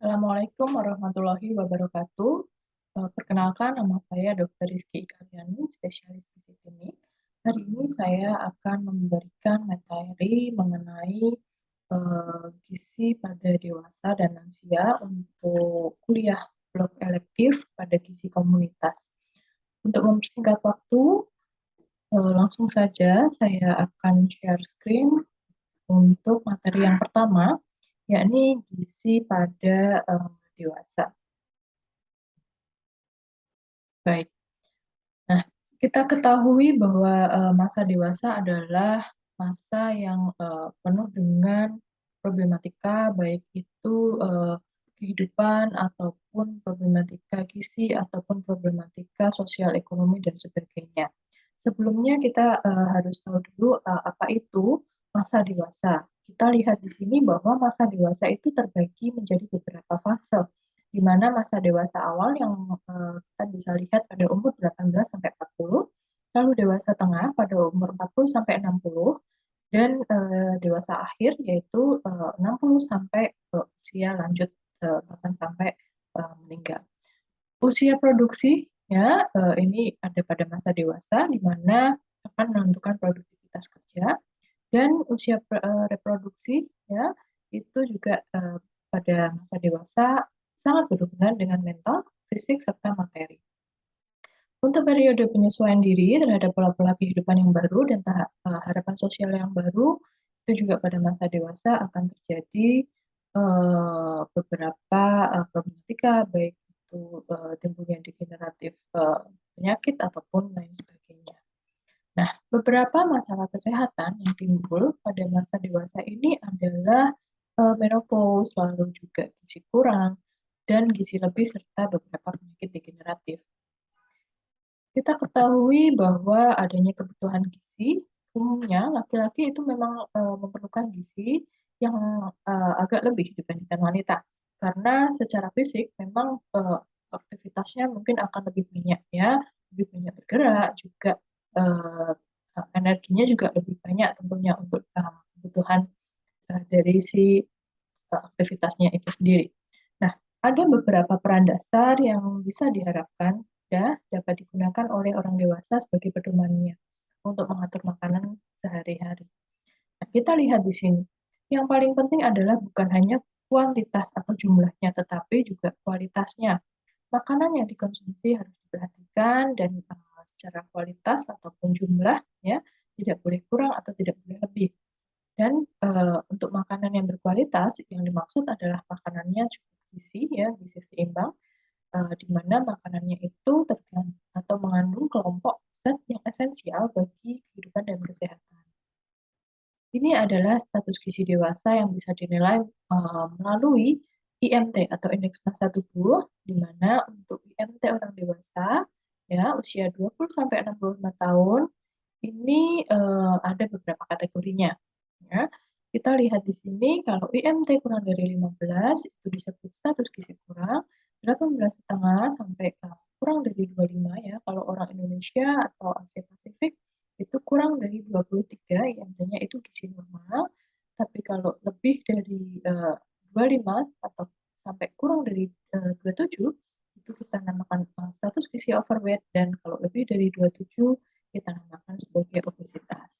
Assalamualaikum warahmatullahi wabarakatuh. Perkenalkan, nama saya Dr. Rizky Ikaryani, spesialis gizi klinik. Hari ini saya akan memberikan materi mengenai gizi pada dewasa dan lansia untuk kuliah blok elektif pada gizi komunitas. Untuk mempersingkat waktu, langsung saja saya akan share screen untuk materi yang pertama, yakni gizi pada dewasa. Baik. Nah, kita ketahui bahwa masa dewasa adalah masa yang penuh dengan problematika, baik itu kehidupan ataupun problematika gizi ataupun problematika sosial ekonomi dan sebagainya. Sebelumnya kita harus tahu dulu apa itu masa dewasa. Kita lihat di sini bahwa masa dewasa itu terbagi menjadi beberapa fase, di mana masa dewasa awal yang kita bisa lihat pada umur 18 sampai 40, lalu dewasa tengah pada umur 40 sampai 60, dan dewasa akhir yaitu 60 sampai usia lanjut bahkan sampai meninggal. Usia produksi ya ini ada pada masa dewasa di mana akan menentukan produktivitas kerja, dan usia reproduksi ya itu juga pada masa dewasa sangat berhubungan dengan mental, fisik, serta materi. Untuk periode penyesuaian diri terhadap pola-pola kehidupan yang baru dan harapan sosial yang baru, itu juga pada masa dewasa akan terjadi beberapa problematika, baik itu timbulnya degeneratif penyakit ataupun lain sebagainya. Nah, beberapa masalah kesehatan yang timbul pada masa dewasa ini adalah menopause, lalu juga gizi kurang, dan gizi lebih serta beberapa penyakit degeneratif. Kita ketahui bahwa adanya kebutuhan gizi, umumnya laki-laki itu memang memerlukan gizi yang agak lebih dibandingkan wanita. Karena secara fisik memang aktivitasnya mungkin akan lebih banyak ya, lebih banyak bergerak, juga uh, energinya juga lebih banyak tentunya untuk kebutuhan dari si aktivitasnya itu sendiri. Nah, ada beberapa peran dasar yang bisa diharapkan ya dapat digunakan oleh orang dewasa sebagai pedomannya untuk mengatur makanan sehari-hari. Nah, kita lihat di sini. Yang paling penting adalah bukan hanya kuantitas atau jumlahnya, tetapi juga kualitasnya. Makanan yang dikonsumsi harus diperhatikan dan secara kualitas ataupun jumlah ya tidak boleh kurang atau tidak boleh lebih. Dan untuk makanan yang berkualitas, yang dimaksud adalah makanannya cukup gizi ya, gizi seimbang, di mana makanannya itu terkandung atau mengandung kelompok zat yang esensial bagi kehidupan dan kesehatan. Ini adalah status gizi dewasa yang bisa dinilai melalui IMT atau indeks massa tubuh, di mana untuk IMT orang dewasa ya usia 20 sampai 65 tahun ini ada beberapa kategorinya. Ya. Kita lihat di sini kalau IMT kurang dari 15 itu disebut status gizi kurang, 18,5 sampai kurang dari 25 ya kalau orang Indonesia atau Asia Pasifik itu kurang dari 23 IMT-nya itu gizi normal, tapi kalau lebih dari 25 atau sampai kurang dari 27 itu kita namakan status gizi overweight, dan kalau lebih dari 27 kita namakan sebagai obesitas.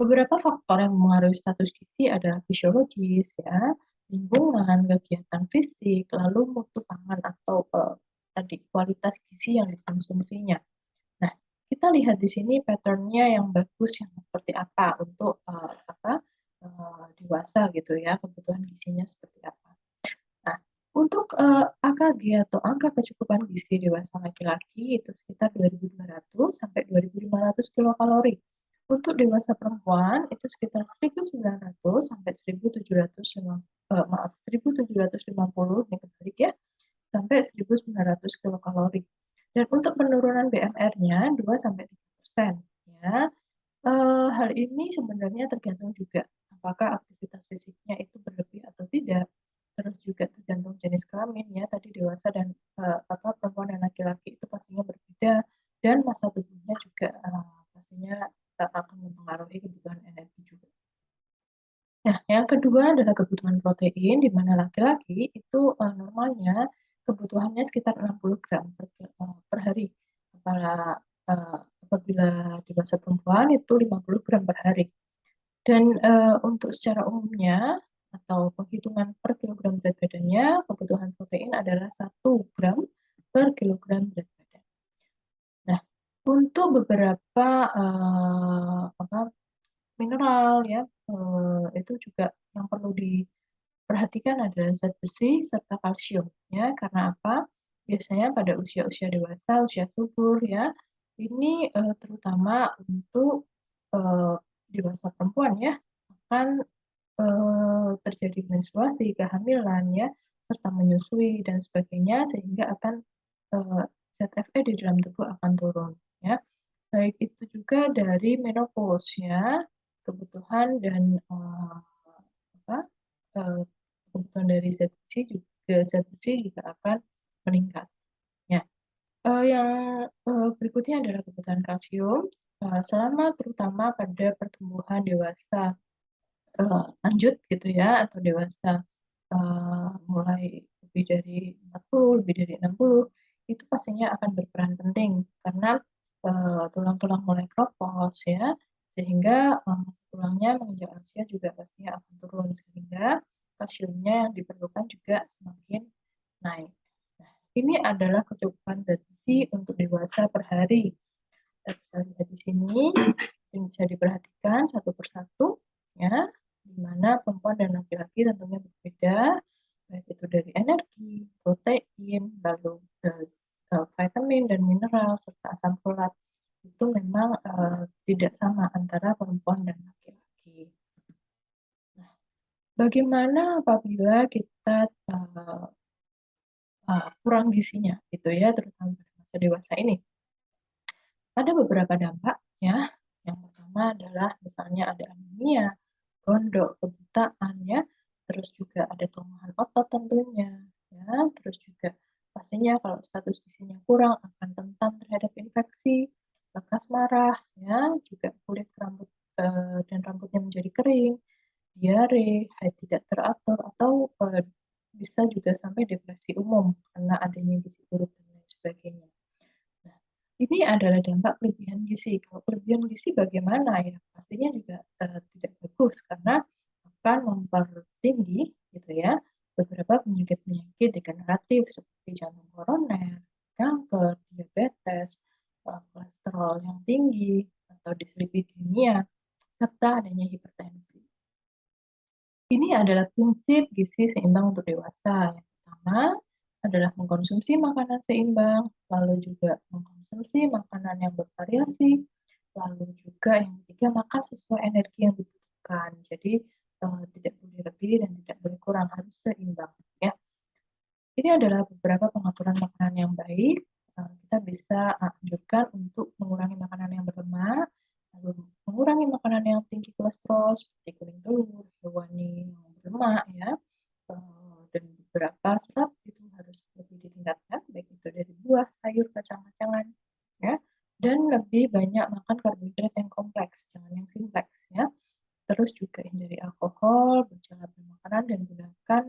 Beberapa faktor yang mempengaruhi status gizi adalah fisiologis ya, lingkungan, kegiatan fisik, lalu mutu pangan atau tadi kualitas gizi yang dikonsumsinya. Nah, kita lihat di sini pattern-nya yang bagus yang seperti apa untuk dewasa gitu ya, kebutuhan gizinya seperti apa. Nah, untuk AKG atau angka kecukupan gizi dewasa laki-laki itu sekitar 2.200 sampai 2.500 kilokalori. Untuk dewasa perempuan itu sekitar 1.900 sampai 1.750, ini kebalik ya, sampai 1.900 kilokalori. Dan untuk penurunan BMR-nya 2 sampai 3% ya. Hal ini sebenarnya tergantung juga apakah aktivitas fisiknya itu berlebih atau tidak. Terus juga tergantung jenis kelamin ya, tadi dewasa dan perempuan dan laki-laki itu pastinya berbeda, dan masa tubuhnya juga pastinya akan mempengaruhi kebutuhan energi juga. Nah, yang Yang kedua adalah kebutuhan protein, di mana laki-laki itu normalnya kebutuhannya sekitar 60 gram per hari. Apabila dewasa perempuan itu 50 gram per hari. Dan untuk secara umumnya atau penghitungan per kilogram berat badannya, kebutuhan protein adalah 1 gram per kilogram berat badan. Nah, untuk beberapa mineral ya, itu juga yang perlu diperhatikan adalah zat besi serta kalsium ya. Karena apa? Biasanya pada usia-usia dewasa, usia subur ya, ini terutama untuk dewasa perempuan ya, akan terjadi menstruasi, kehamilan ya, serta menyusui dan sebagainya sehingga akan zat Fe di dalam tubuh akan turun ya. Baik itu juga dari menopause ya, kebutuhan dan apa, eee, kebutuhan dari zat besi juga akan meningkat. Ya, yang berikutnya adalah kebutuhan kalsium, selama terutama pada pertumbuhan dewasa lanjut gitu ya atau dewasa, mulai lebih dari 40, lebih dari 60, itu pastinya akan berperan penting karena, tulang-tulang mulai keropos ya, sehingga, tulangnya menginjak usia juga pastinya akan turun sehingga kalsiumnya yang diperlukan juga semakin naik. Nah, ini adalah kecukupan zat besi untuk dewasa per hari. Kita bisa lihat di sini, dan bisa diperhatikan satu persatu ya, di mana perempuan dan laki-laki tentunya berbeda, baik itu dari energi, protein, lalu vitamin dan mineral serta asam folat itu memang tidak sama antara perempuan dan laki-laki. Nah, bagaimana apabila kita kurang gizinya gitu ya, terutama pada masa dewasa ini? Ada beberapa dampak ya. Yang pertama adalah misalnya ada anemia, gondok, kebutaan ya, terus juga ada kelemahan otot tentunya ya, terus juga pastinya kalau status gizinya kurang akan rentan terhadap infeksi, lekas marah ya, juga kulit rambut dan rambutnya menjadi kering, diare, haid tidak teratur atau bisa juga sampai depresi umum karena adanya gizi buruk dan lain sebagainya. Nah, ini adalah dampak kelebihan gizi. Kalau kelebihan gizi bagaimana ya? Pastinya juga tidak bagus karena akan mempertinggi gitu ya beberapa penyakit-penyakit degeneratif seperti jantung koroner, kanker, diabetes, kolesterol yang tinggi, atau dislipidemia, serta adanya hipertensi. Ini adalah prinsip gizi seimbang untuk dewasa. Yang pertama adalah mengkonsumsi makanan seimbang, lalu juga mengkonsumsi makanan yang bervariasi, lalu juga yang ketiga makan sesuai energi yang dibutuhkan. Jadi tidak boleh lebih dan tidak boleh kurang, harus seimbang ya. Ini adalah beberapa pengaturan makanan yang baik. Kita bisa anjurkan untuk mengurangi makanan yang berlemak, lalu mengurangi makanan yang tinggi kolesterol seperti kuning telur, hewani yang berlemak ya, dan beberapa serat itu harus lebih ditingkatkan, baik itu dari buah, sayur, kacang-kacangan ya, dan lebih banyak makan karbohidrat yang kompleks, jangan yang simpleks ya. Terus juga hindari alkohol, berjalan bermakanan dan gunakan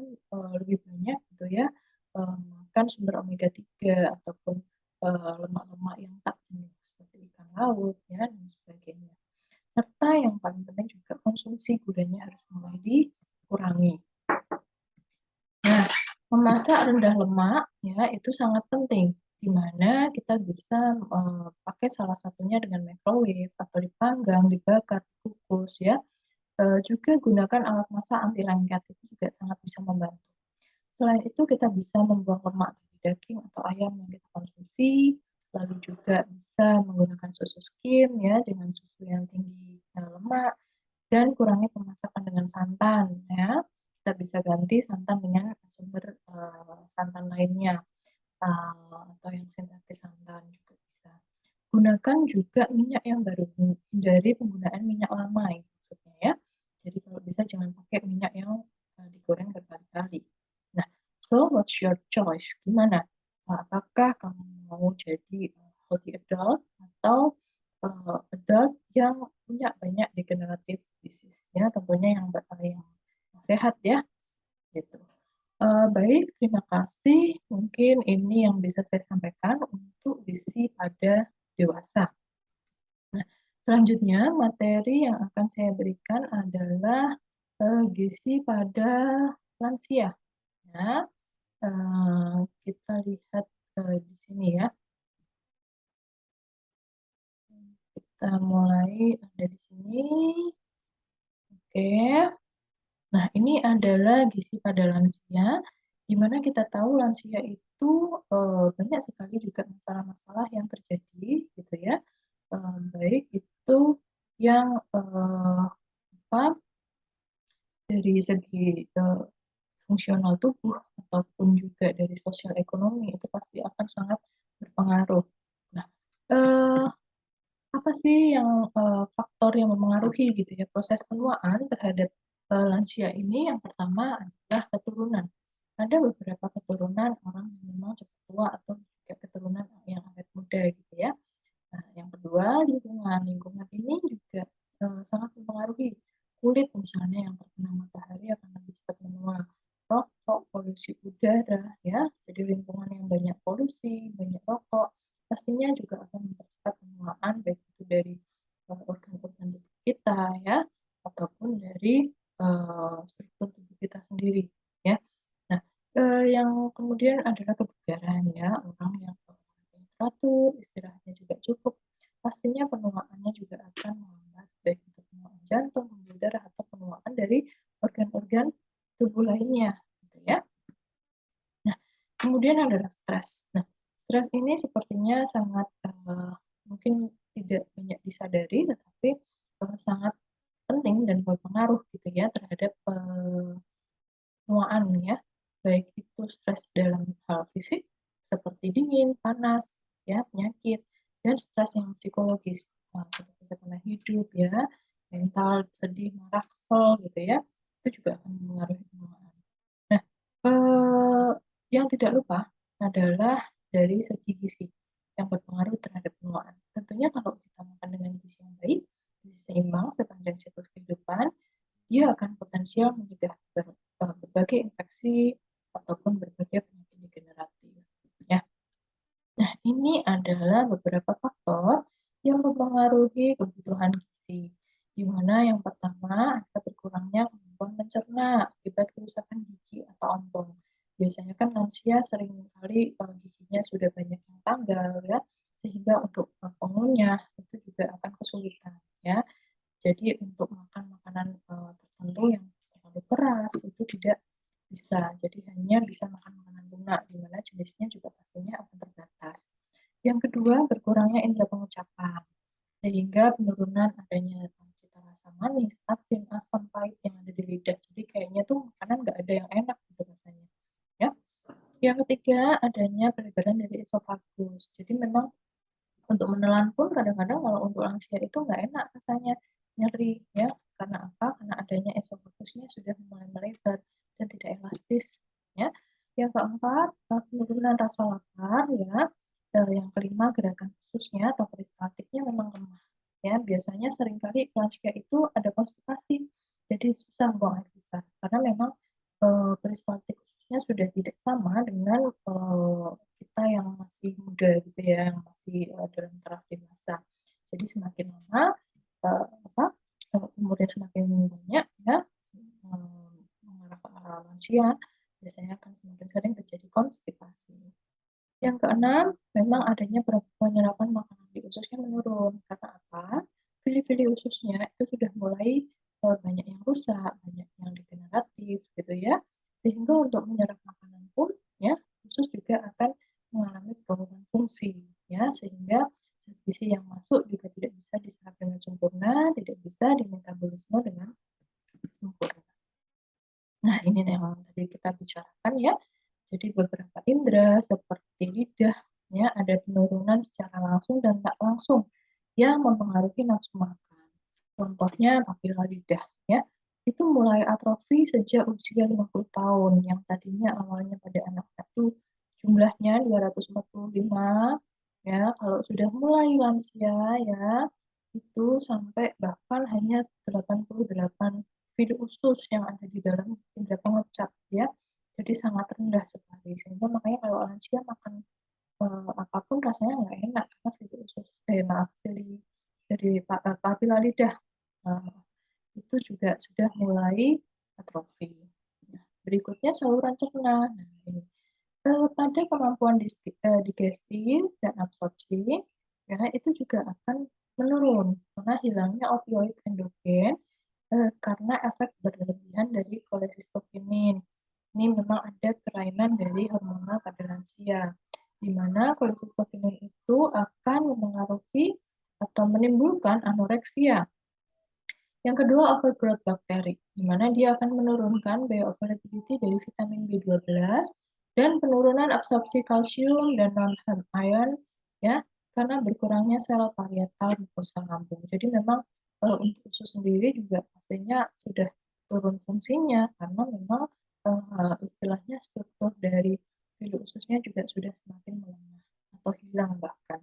lebih banyak gitu ya, makan sumber omega 3 ataupun lemak-lemak yang tak jenuh seperti ikan laut ya dan sebagainya. Serta yang paling penting juga konsumsi gulanya harus mulai dikurangi. Nah, memasak rendah lemak ya itu sangat penting, di mana kita bisa pakai salah satunya dengan microwave atau dipanggang, dibakar, dikukus ya. Juga gunakan alat masak anti lengket, itu juga sangat bisa membantu. Selain itu kita bisa membuang lemak dari daging atau ayam yang kita konsumsi, lalu juga bisa menggunakan susu skim ya dengan susu yang tinggi lemak dan kurangi pemasakan dengan santan ya. Kita bisa ganti santan dengan sumber santan lainnya atau yang sintetis santan juga bisa. Gunakan juga minyak yang baru, hindari penggunaan minyak lama ya maksudnya ya. Jadi kalau bisa jangan pakai minyak yang digoreng berkali-kali. Nah, so what's your choice? Gimana? Apakah kamu mau jadi healthy adult atau adult yang punya banyak degenerative disease ya, tentunya yang sehat ya, gitu. Baik, terima kasih. Mungkin ini yang bisa saya sampaikan untuk gizi pada dewasa. Nah, selanjutnya materi yang akan saya berikan adalah, gizi pada lansia, ya. Kita lihat, di sini ya. Kita mulai ada di sini. Oke. Nah, ini adalah gizi pada lansia, di mana kita tahu lansia itu, banyak sekali juga masalah-masalah yang terjadi gitu ya, baik itu yang, apa, dari segi, fungsional tubuh ataupun juga dari sosial ekonomi itu pasti akan sangat berpengaruh. Nah, eee apa sih yang, faktor yang memengaruhi gitu ya proses penuaan terhadap, lansia ini? Yang pertama adalah keturunan. Ada beberapa keturunan orang yang memang cepat tua atau juga keturunan yang awet muda gitu ya. Nah, yang kedua lingkungan. Lingkungan ini juga, sangat mempengaruhi. Kulit misalnya yang terkena matahari akan lebih cepat menua. Rokok, polusi udara ya, jadi lingkungan yang banyak polusi, banyak rokok, pastinya juga akan mempercepat penuaan baik itu dari, organ-organ tubuh kita ya, ataupun dari, struktur tubuh kita sendiri ya. Nah, yang kemudian adalah kebugaran ya, orang yang, teratur, istirahatnya juga cukup, pastinya penuaannya juga akan melambat, baik itu penuaan jantung, pembuluh darah, atau penuaan dari organ-organ tubuh lainnya, gitu ya. Nah, kemudian adalah stres. Nah, stres ini sepertinya sangat, mungkin tidak banyak disadari, tetapi, sangat penting dan berpengaruh gitu ya terhadap, penuaan ya, baik itu stres dalam hal fisik seperti dingin, panas, ya, penyakit, dan stres yang psikologis, seperti tekanan hidup ya, mental, sedih, marah, kesel gitu ya, itu juga akan mempengaruhi penuaan. Nah, eee, yang tidak lupa adalah dari segi gizi yang berpengaruh terhadap penuaan. Tentunya kalau kita makan dengan gizi yang baik, gizi seimbang sepanjang siklus kehidupan, dia akan potensial mencegah berbagai infeksi ataupun berbagai penyakit degeneratif, ya. Nah, ini adalah beberapa faktor yang mempengaruhi kebutuhan gizi, di mana yang pertama ada berkurangnya kemampuan mencerna akibat kerusakan gigi atau ompong. Biasanya kan lansia sering kali giginya sudah banyak yang tanggal ya, sehingga untuk mengunyah itu juga akan kesulitan ya. Jadi untuk makan makanan, tertentu yang terlalu keras itu tidak bisa, jadi hanya bisa makan makanan lunak, di mana jenisnya juga pastinya akan terbatas. Yang kedua, berkurangnya indera pengucapan, sehingga penurunan adanya, cita rasa manis, asin, asam, pahit yang ada di lidah. Jadi kayaknya tuh makanan nggak ada yang enak gitu rasanya, ya. Yang ketiga, adanya pelebaran dari esofagus. Jadi memang untuk menelan pun kadang-kadang kalau untuk lansia itu nggak enak rasanya, nyeri ya. Karena apa? Karena adanya esofagusnya sudah mulai melebar dan tidak elastis ya. Yang keempat, penurunan rasa lapar ya. Yang kelima, gerakan ususnya atau peristaltiknya memang lemah ya. Biasanya seringkali lansia itu ada konstipasi, jadi susah buang air besar karena memang peristaltik ususnya sudah tidak sama dengan kita yang masih muda gitu ya, yang masih dalam taraf dewasa. Jadi semakin lama apa umurnya semakin banyak ya, mengarah ke arah lansia, biasanya akan semakin sering terjadi konstipasi. Yang keenam, memang adanya penyerapan makanan di ususnya menurun. Karena apa? Fili-fili ususnya itu sudah mulai banyak yang rusak, banyak yang degeneratif gitu ya. Sehingga untuk menyerap makanan pun ya, usus juga akan mengalami penurunan fungsi ya, sehingga zat gizi yang masuk juga tidak bisa diserap dengan sempurna, tidak bisa dimetabolisme dengan sempurna. Nah, ini yang tadi kita bicarakan ya. Jadi beberapa indera seperti lidah ya ada penurunan secara langsung dan tak langsung yang mempengaruhi nafsu makan. Contohnya papila lidah ya. Itu mulai atrofi sejak usia 50 tahun yang tadinya awalnya pada anak-anak itu jumlahnya 245 ya, kalau sudah mulai lansia ya itu sampai bahkan hanya 88 pili usus yang ada di dalam indera pengecap ya. Jadi sangat rendah sekali, sehingga makanya kalau lansia makan apapun rasanya nggak enak karena pili usus maaf, papila lidah itu juga sudah mulai atrofi. Nah, berikutnya saluran cerna. Nah, ini pada kemampuan digesti dan absorpsi, ya itu juga akan menurun karena hilangnya opioid endogen karena efek berlebihan dari kolesistokinin. Ini memang ada kelainan dari hormonal pada lansia, di mana kolesistokinin itu akan memengaruhi atau menimbulkan anoreksia. Yang kedua, overgrowth bakteri, di mana dia akan menurunkan bioavailability dari vitamin B12 dan penurunan absorpsi kalsium dan non-heme ion, ya, karena berkurangnya sel parietal mukosa lambung. Jadi memang untuk usus sendiri juga pastinya sudah turun fungsinya karena memang istilahnya struktur dari pili ususnya juga sudah semakin melemah atau hilang bahkan.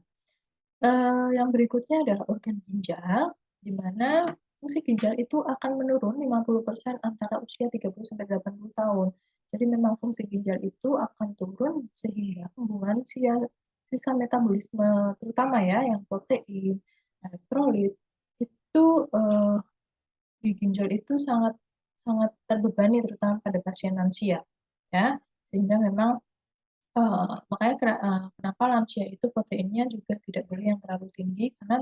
Yang berikutnya adalah organ ginjal, di mana fungsi ginjal itu akan menurun 50% antara usia 30 sampai 80 tahun. Jadi memang fungsi ginjal itu akan turun sehingga hubungan sisa metabolisme terutama ya yang protein, elektrolit itu di ginjal itu sangat sangat terbebani terutama pada pasien lansia ya. Sehingga memang makanya kenapa lansia itu proteinnya juga tidak boleh yang terlalu tinggi karena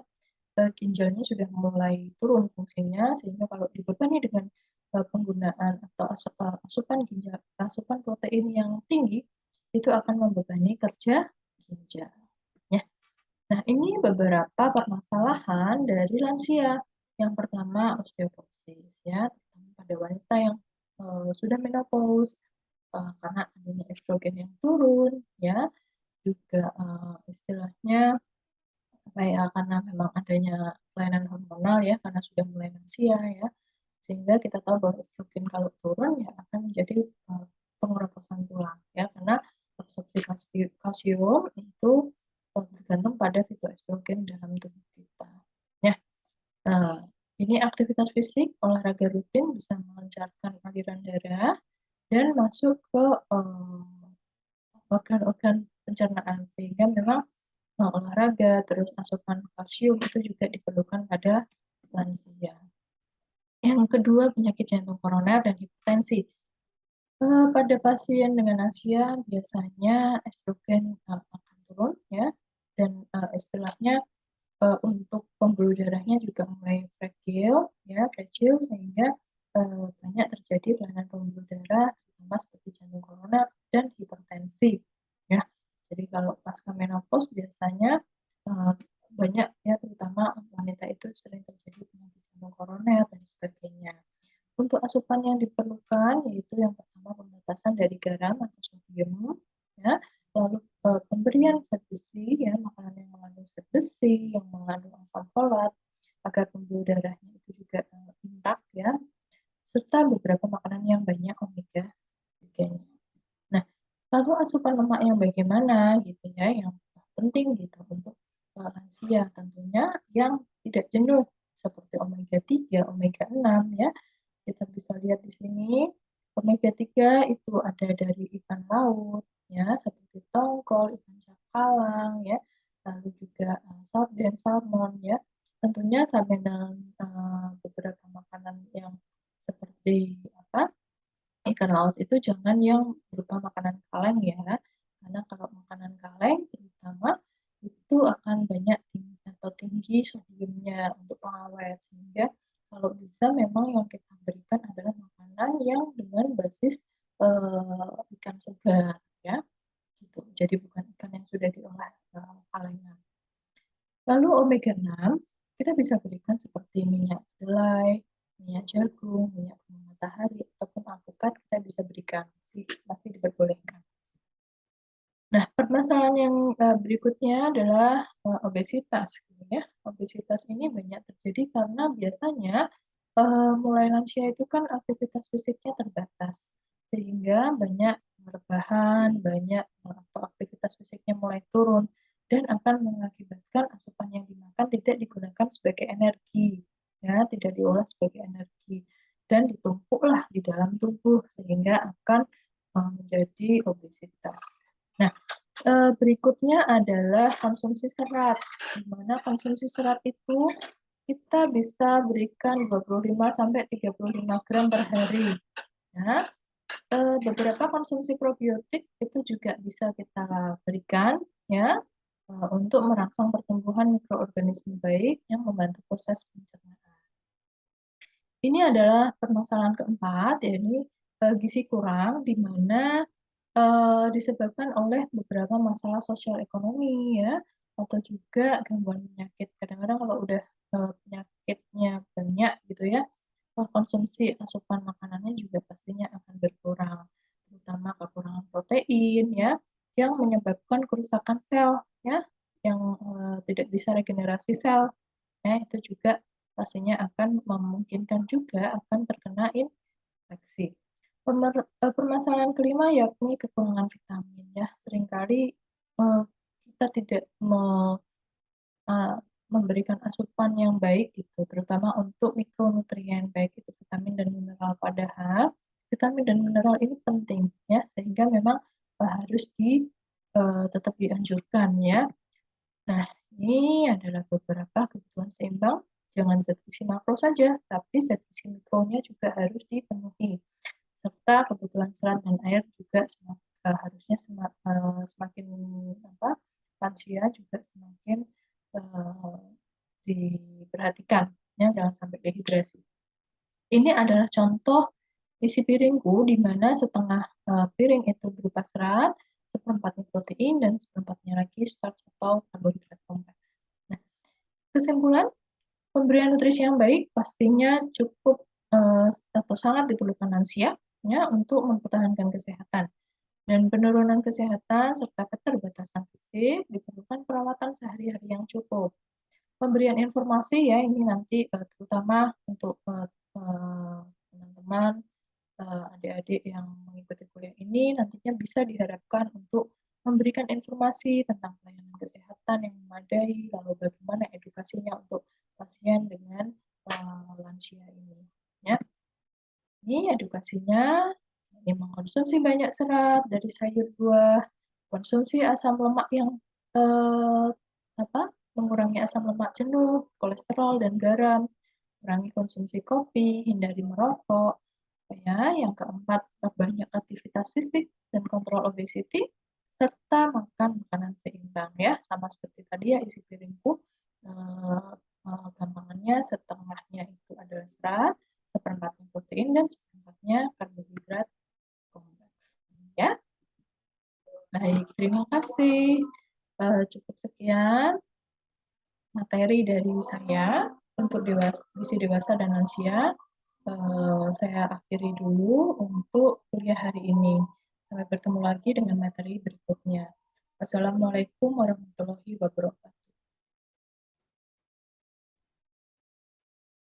ginjalnya sudah mulai turun fungsinya sehingga kalau dibebani dengan penggunaan atau asupan protein yang tinggi itu akan membebani kerja ginjal. Ya. Nah, ini beberapa permasalahan dari lansia. Yang pertama osteoporosis ya, pada wanita yang sudah menopause karena adanya estrogen yang turun ya, juga istilahnya apa ya, karena memang adanya kelainan hormonal ya, karena sudah mulai lansia ya, sehingga kita tahu bahwa estrogen kalau turun ya akan menjadi pengeroposan tulang ya, karena absorpsi kalsium itu bergantung pada fitoestrogen dalam tubuh kita. Ya, nah, ini aktivitas fisik, olahraga rutin bisa melancarkan aliran darah dan masuk ke organ-organ pencernaan sehingga memang olahraga terus asupan kalsium itu juga diperlukan pada lansia. Yang kedua penyakit jantung koroner dan hipertensi. Pada pasien dengan lansia biasanya estrogen akan turun ya dan istilahnya untuk pembuluh darahnya juga mulai fragile sehingga banyak terjadi kelainan pembuluh darah terutama seperti jantung koroner dan hipertensi ya. Jadi kalau pasca menopause biasanya uh, banyak ya terutama wanita itu sering terjadi penyakit jantung koroner dan sebagainya. Untuk asupan yang diperlukan yaitu yang pertama pembatasan dari garam atau sodium ya, lalu pemberian zat besi ya, makanan yang mengandung zat besi, yang mengandung asam folat agar pembuluh darahnya itu juga intak ya, serta beberapa makanan yang banyak omega 3-nya. Nah, lalu asupan lemak yang bagaimana gitu ya, yang penting gitu untuk lansia tentunya yang tidak jenuh seperti omega 3, omega 6 ya. Kita bisa lihat di sini omega 3 itu ada dari ikan laut ya seperti tongkol, ikan cakalang ya, lalu juga sarden, salmon ya. Tentunya sampai dengan beberapa makanan yang seperti apa ikan laut itu jangan yang berupa makanan kaleng ya, karena kalau makanan kaleng terutama itu akan banyak tinggi sodiumnya untuk pengawet, sehingga kalau bisa memang yang kita berikan adalah makanan yang dengan basis ikan segar ya, gitu. Jadi bukan ikan yang sudah diolah kalengan. Lalu omega 6 kita bisa berikan seperti minyak kedelai, minyak jagung, minyak bunga matahari, ataupun alpukat kita bisa berikan, masih diperbolehkan. Nah, permasalahan yang berikutnya adalah obesitas. Gitu ya. Obesitas ini banyak terjadi karena biasanya mulai lansia itu kan aktivitas fisiknya terbatas, sehingga banyak rebahan, banyak atau aktivitas fisiknya mulai turun, dan akan mengakibatkan asupan yang dimakan tidak digunakan sebagai energi, ya, tidak diolah sebagai energi, dan dia akan menjadi obesitas. Nah, berikutnya adalah konsumsi serat, di mana konsumsi serat itu kita bisa berikan 25 sampai 35 gram per hari. Ya, beberapa konsumsi probiotik itu juga bisa kita berikan ya untuk merangsang pertumbuhan mikroorganisme baik yang membantu proses pencernaan. Ini adalah permasalahan keempat, yaitu gizi kurang, di mana disebabkan oleh beberapa masalah sosial ekonomi ya, atau juga gangguan penyakit. Kadang-kadang kalau udah penyakitnya banyak gitu ya, konsumsi asupan makanannya juga pastinya akan berkurang, terutama kekurangan protein ya, yang menyebabkan kerusakan sel ya, yang tidak bisa regenerasi sel. Ya, itu juga pastinya akan memungkinkan juga akan terkena infeksi. Permasalahan kelima yakni kekurangan vitamin ya. Seringkali kita tidak memberikan asupan yang baik gitu, terutama untuk mikronutrien baik itu vitamin dan mineral. Padahal vitamin dan mineral ini penting ya, sehingga memang harus tetap dianjurkan ya. Nah, ini adalah beberapa kebutuhan seimbang, jangan zat gizi makro saja, tapi zat gizi mikronya juga harus dipenuhi. Serta kebutuhan serat dan air juga harusnya semakin lansia juga semakin diperhatikan, ya, jangan sampai dehidrasi. Ini adalah contoh isi piringku, di mana setengah piring itu berupa serat, seperempatnya protein, dan seperempatnya lagi starch atau karbohidrat kompleks. Nah, kesimpulan, pemberian nutrisi yang baik pastinya cukup atau sangat diperlukan lansia ya, untuk mempertahankan kesehatan. Dan penurunan kesehatan serta keterbatasan fisik diperlukan perawatan sehari-hari yang cukup. Pemberian informasi ya ini nanti terutama untuk teman-teman adik-adik yang mengikuti kuliah ini nantinya bisa diharapkan untuk memberikan informasi tentang pelayanan kesehatan yang memadai, lalu bagaimana edukasinya untuk pasien dengan lansia ini. Ya. Ini edukasinya, ini mengkonsumsi banyak serat dari sayur buah, konsumsi asam lemak yang eh, mengurangi asam lemak jenuh, kolesterol dan garam, kurangi konsumsi kopi, hindari merokok. Ya, yang keempat, banyak aktivitas fisik dan kontrol obesity, serta makan makanan seimbang ya, sama seperti tadi ya isi piringku. Gampangannya setengahnya itu adalah serat, seperempatnya protein, dan seperempatnya karbohidrat kompleks. Ya, baik, terima kasih. Cukup sekian materi dari saya untuk gizi dewasa dan lansia. Saya akhiri dulu untuk kuliah hari ini. Sampai bertemu lagi dengan materi berikutnya. Wassalamualaikum warahmatullahi wabarakatuh.